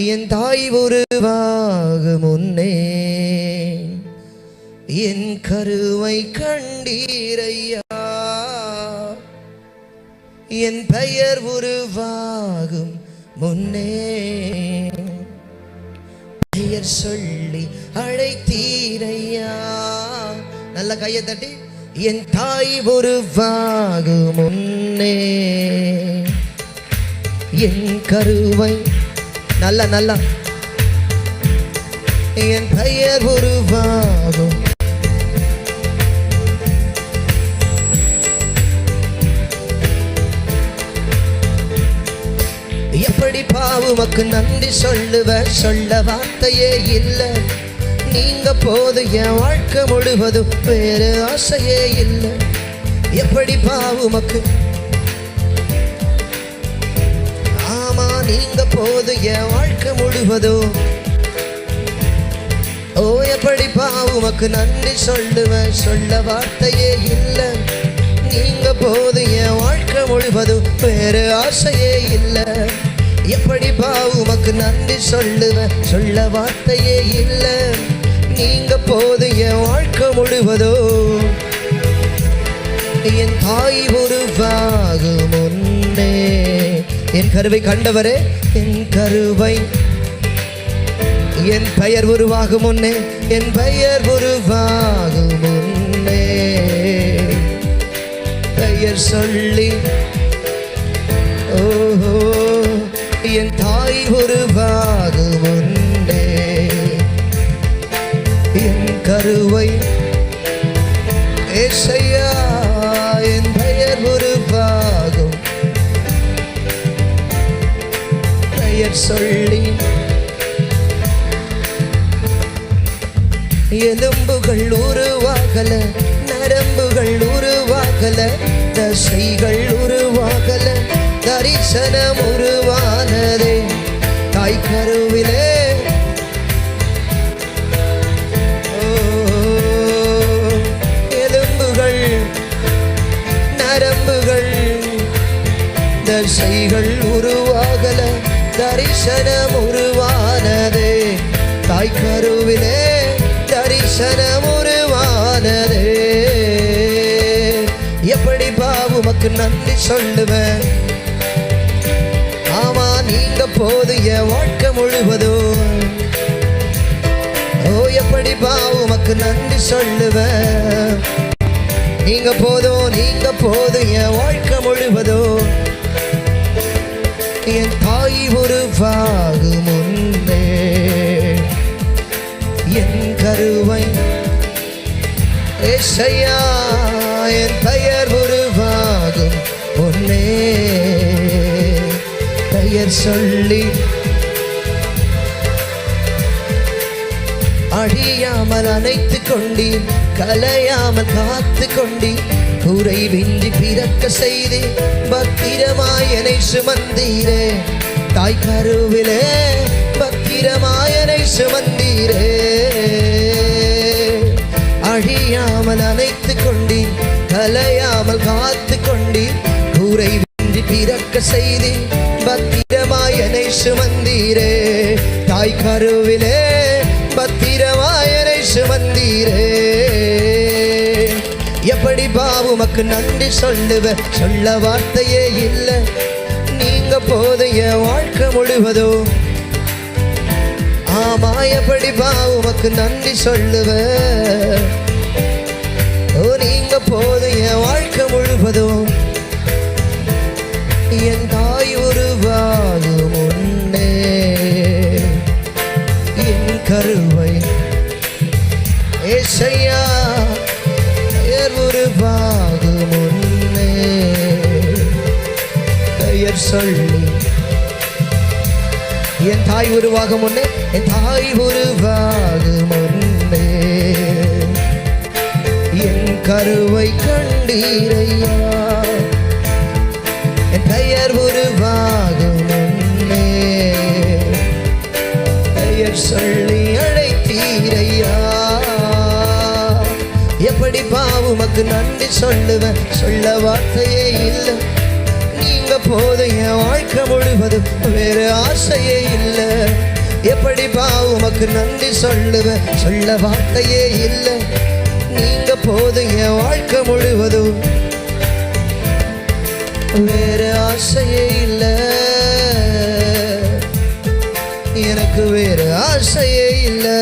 என் தாய் உருவாக முன்னே என் கருவை கண்டீரையா. என் பெயர் உருவாகும் முன்னே பெயர் சொல்லி அழைத்தீரையா. நல்ல கையை தட்டி. என் தாய் உருவாகும் முன்னே என் கருவை நல்ல என் பெயர் உருவாகும். எப்படி பாவுமக்கு நன்றி சொல்ல வார்த்தையே இல்லை. நீங்க போது என் வாழ்க்கை முழுவதும் வேறு ஆசையே இல்லை. எப்படி பாவுமக்கு ஆமா நீங்க போது என் வாழ்க்கை முழுவதும். ஓ எப்படி பாவுமக்கு நன்றி சொல்ல வார்த்தையே இல்லை. நீங்க போது என் வாழ்க்கை முழுவதும் வேறு ஆசையே இல்லை. எப்படி பாவுமக்கு நன்றி சொல்ல வார்த்தையே இல்லை. நீங்க போது என் வாழ்க்கை முழுவதும். என் தாய் உருவாகும் முன்னே என் கருவை கண்டவரே. என் கருவை என் பெயர் உருவாகும் முன்னே என் பெயர் உருவாகும் முன்னே பெயர் சொல்லி ஓஹோ என் தாய் உருவாகும் முன்னே என் கருவை ஏசையா என் பெயர் உருவாகும் பெயர் சொல்லி. எலும்புகள் உருவாகல, நரம்புகள் உருவாகல, தசைகள் உருவாகல, தரிசனம் உருவானதே தாய் கருவிலே. எலும்புகள் நரம்புகள் தசைகள் உருவாகல, தரிசனம் உருவானதே தாய் கருவிலே. தரிசனம் உருவானதே. எப்படி பாவுமக்கு நன்றி சொல்லுவேன். ஆமா நீங்க போது என் வாழ்க்கை முழுவதும். ஓ எப்படி பாவுமக்கு நன்றி சொல்லுவேன். நீங்க போது என் வாழ்க்கை முழுவதும். என் தாய் உருவாகும் முன்னே என் கருவை ஏசையா என் பெயர் உருவாகும் முன்னே பெயர் சொல்லி. அழியாமல் அணைத்து கொண்டி, கலையாமல் காத்து கொண்டி, குறைவின்றி பிறக்க செய்தி பத்திரமாய் என்னை சுமந்தீரே தாய் கருவிலே. பத்திரமாய் என்னை சுமந்தீரே. அழியாமல் அணைத்து கொண்டி, கலையாமல் காத்து கொண்டி, குறைவின்றி பிறக்க செய்தி பத்திரமாய் என்னை சுமந்தீரே தாய் கருவிலே. பத்திரமாய் என்னை சுமந்தீரே. எப்படி பாவுமக்கு நன்றி சொல்ல வார்த்தையே இல்லை. நீங்க போது என் வாழ்க்கை முழுவதும். ஆமா எப்படி பாவுமக்கு நன்றி சொல்லுவேன். ஓ நீங்க போது என் வாழ்க்கை முழுவதும். என் தாய் உருவாகும் முன்னே என் கருவை ஏசையா பெயர் உருவாகும் முன்னே பெயர் சொல்லி. என் தாய் உருவாகும் முன்னே என் தாய் உருவாகும் முன்னே என் கருவை கண்டீரையா. என் பெயர் உருவாகும் முன்னே பெயர் சொல்லி அழைத்தீரையா. எப்படி பாவுமக்கு நன்றி சொல்ல வார்த்தையே இல்லை. நீங்க போது என் வாழ்க்கை முழுவதும் வேறு ஆசையே இல்லை. எப்படிப்பா உமக்கு நன்றி சொல்லுவேன், சொல்ல வார்த்தையே இல்லை. நீங்க போதும் என் வாழ்க்கை முழுவதும், வேற ஆசையே இல்லை எனக்கு, வேற ஆசையே இல்லை.